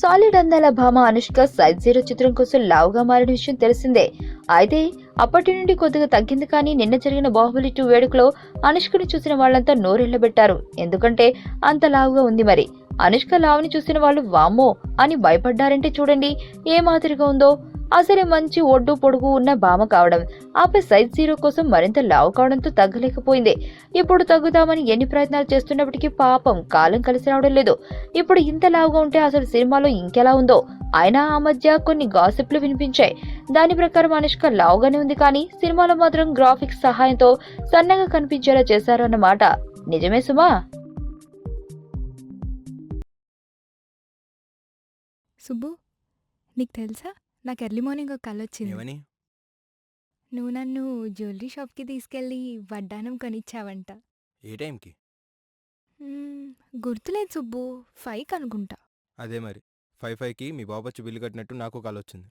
Solid అందాల భామ Anushka size 0 చిత్రం కోసం లావుగా మారిన విషయం తెలిసిందే. అయితే అప్పటి నుండి కొద్దిగా తగ్గింది. కానీ నిన్న జరిగిన బాహుబలి 2 వేడుకలో అనుష్కని చూసిన వాళ్ళంతా నోరెళ్లబెట్టారు. ఎందుకంటే అంత లావుగా ఉంది. మరి అనుష్క లావుని చూసిన వాళ్ళు వామ్మో అని భయపడ్డారంటే చూడండి ఏ మాదిరిగా ఉందో. అసలే మంచి ఒడ్డు పొడుగు ఉన్న భామ కావడం, ఆపై సైజ్ 0 కోసం మరింత లావు కావడంతో తగ్గలేకపోయింది. ఇప్పుడు తగ్గుదామని ఎన్ని ప్రయత్నాలు చేస్తున్నప్పటికీ పాపం కాలం కలిసి రావడం లేదు. ఇప్పుడు ఇంత లావుగా ఉంటే అసలు సినిమాలో ఇంకెలా ఉందో. అయినా ఆ మధ్య కొన్ని గాసిప్లు వినిపించాయి. దాని ప్రకారం అనుష్క లావుగానే ఉంది, కానీ సినిమాలో మాత్రం గ్రాఫిక్స్ సహాయంతో సన్నగా కనిపించేలా చేశారు అన్నమాట. నిజమే సుమా? సుబ్బు, నీకు తెలుసా? నాకు ఎర్లీ మార్నింగ్ ఒక కల వచ్చింది. ఏమని? నువ్వు నన్ను జ్యువెలరీ షాప్కి తీసుకెళ్ళి వడ్డానం కొనిచ్చావంట. ఏ టైంకి? గుర్తులేదు సుబ్బు, 5 అనుకుంటా. అదే మరి 5:05కి మీ బాబు వచ్చి బిల్లు కట్టినట్టు నాకు కాల్ వచ్చింది.